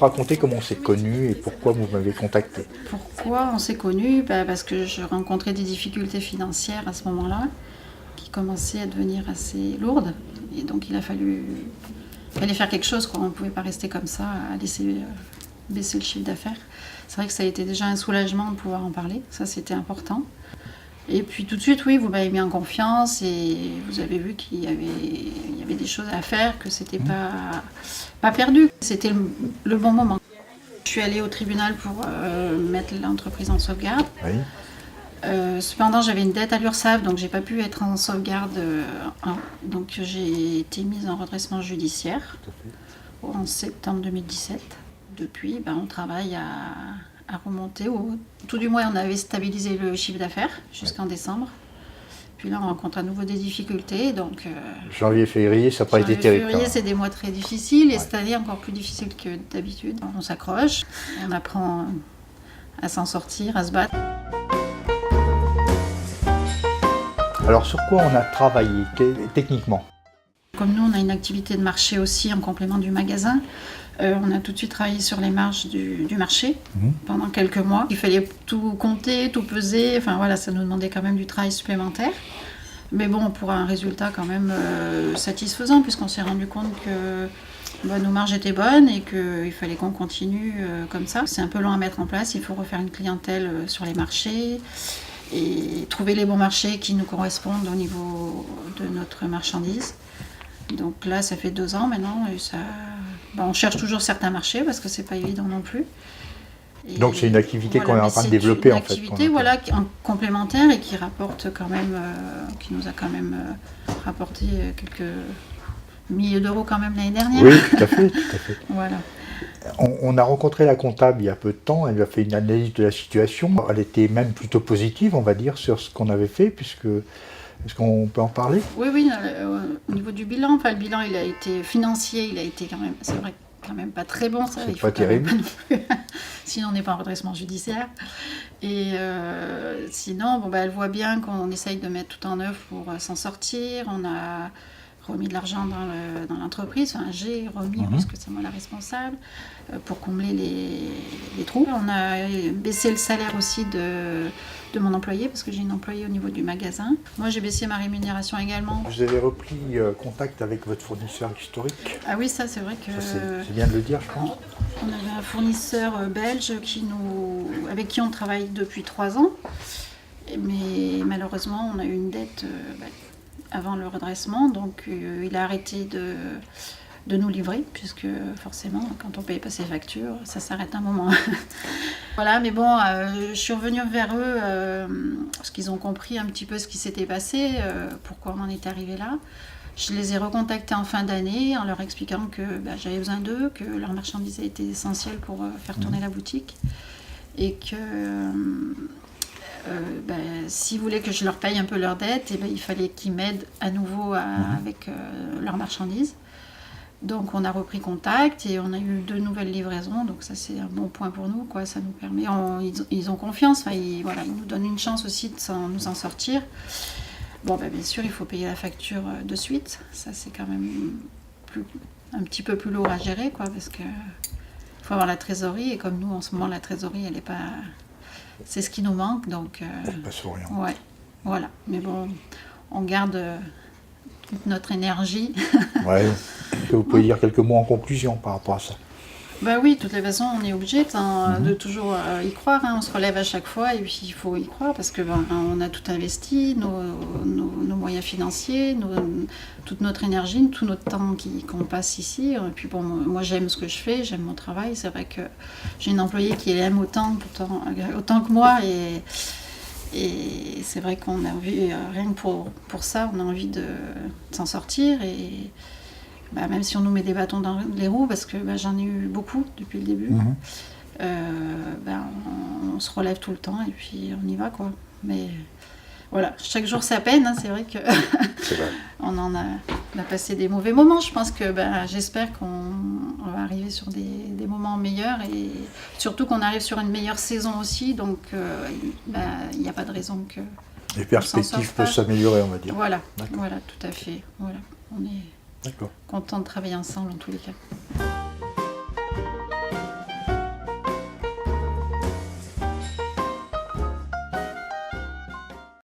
raconter comment on s'est connus et pourquoi vous m'avez contacté. Pourquoi on s'est connus? Parce que je rencontrais des difficultés financières à ce moment-là, qui commençaient à devenir assez lourdes. Et donc il fallait faire quelque chose, quoi. On ne pouvait pas rester comme ça, à laisser baisser le chiffre d'affaires. C'est vrai que ça a été déjà un soulagement de pouvoir en parler, ça c'était important. Et puis tout de suite, oui, vous m'avez mis en confiance et vous avez vu qu'il y avait des choses à faire, que c'était pas perdu. C'était le bon moment. Je suis allée au tribunal pour mettre l'entreprise en sauvegarde. Oui. Cependant, j'avais une dette à l'URSSAF, donc j'ai pas pu être en sauvegarde. Donc j'ai été mise en redressement judiciaire en septembre 2017. Depuis, on travaille à remonter. Tout du moins, on avait stabilisé le chiffre d'affaires jusqu'en décembre. Puis là, on rencontre à nouveau des difficultés. Donc, janvier, février, ça n'a pas été terrible. Février, c'est des mois très difficiles et cette année, encore plus difficile que d'habitude. On s'accroche, on apprend à s'en sortir, à se battre. Alors, sur quoi on a travaillé techniquement? Comme nous, on a une activité de marché aussi en complément du magasin. On a tout de suite travaillé sur les marges du marché pendant quelques mois. Il fallait tout compter, tout peser. Enfin voilà, ça nous demandait quand même du travail supplémentaire. Mais bon, pour un résultat quand même satisfaisant, puisqu'on s'est rendu compte que nos marges étaient bonnes et qu'il fallait qu'on continue comme ça. C'est un peu long à mettre en place. Il faut refaire une clientèle sur les marchés et trouver les bons marchés qui nous correspondent au niveau de notre marchandise. Donc là, ça fait 2 ans maintenant. Et ça... on cherche toujours certains marchés parce que c'est pas évident non plus. Et donc c'est une activité qu'on est en train de développer en fait. C'est une activité en complémentaire et qui rapporte quand même, qui nous a quand même rapporté quelques milliers d'euros quand même l'année dernière. Oui, tout à fait, tout à fait. Voilà. On a rencontré la comptable il y a peu de temps, elle lui a fait une analyse de la situation. Elle était même plutôt positive, on va dire, sur ce qu'on avait fait, puisque... Est-ce qu'on peut en parler? Oui, au niveau du bilan, le bilan il a été financier, il a été quand même, c'est vrai, quand même pas très bon, ça. C'est pas terrible. Sinon on n'est pas en redressement judiciaire. Et sinon, elle voit bien qu'on essaye de mettre tout en œuvre pour s'en sortir. On a remis de l'argent dans l'entreprise, j'ai remis, puisque c'est moi la responsable, pour combler les trous. On a baissé le salaire aussi de mon employé, parce que j'ai une employée au niveau du magasin. Moi, j'ai baissé ma rémunération également. Vous avez repris contact avec votre fournisseur historique? Ah oui, ça, c'est vrai que... C'est bien de le dire, je pense. On avait un fournisseur belge avec qui on travaille depuis 3 ans. Mais malheureusement, on a eu une dette avant le redressement, donc il a arrêté de nous livrer, puisque forcément, quand on ne paye pas ses factures, ça s'arrête un moment. Voilà, mais bon, je suis revenue vers eux, parce qu'ils ont compris un petit peu ce qui s'était passé, pourquoi on en était arrivé là. Je les ai recontactés en fin d'année, en leur expliquant que j'avais besoin d'eux, que leur marchandise était essentielle pour faire tourner la boutique, et que... s'ils voulaient que je leur paye un peu leur dette, il fallait qu'ils m'aident à nouveau avec leurs marchandises. Donc on a repris contact et on a eu 2 nouvelles livraisons, donc ça c'est un bon point pour nous, quoi. Ça nous permet, ils ont confiance, ils nous donnent une chance aussi de nous en sortir. Bon, bien sûr il faut payer la facture de suite, ça c'est quand même un petit peu plus lourd à gérer, quoi, parce que faut avoir la trésorerie, et comme nous en ce moment la trésorerie elle est pas... C'est ce qui nous manque, donc... pas souriant. Ouais, voilà. Mais bon, on garde toute notre énergie. Ouais. Vous pouvez dire quelques mots en conclusion par rapport à ça? Oui, de toutes les façons, on est obligé de toujours y croire. On se relève à chaque fois et puis il faut y croire parce que on a tout investi, nos moyens financiers, toute notre énergie, tout notre temps qu'on passe ici. Et puis bon, moi j'aime ce que je fais, j'aime mon travail. C'est vrai que j'ai une employée qui l'aime autant que moi et c'est vrai qu'on a envie, rien que pour ça, on a envie de s'en sortir et... même si on nous met des bâtons dans les roues, parce que j'en ai eu beaucoup depuis le début, on se relève tout le temps et puis on y va, quoi. Mais voilà, chaque jour sa peine, c'est vrai que on a passé des mauvais moments. Je pense que j'espère qu'on va arriver sur des moments meilleurs et surtout qu'on arrive sur une meilleure saison aussi, donc il n'y a pas de raison que... Les perspectives peuvent s'améliorer, on va dire. Voilà, tout à fait. Voilà. On est content de travailler ensemble en tous les cas.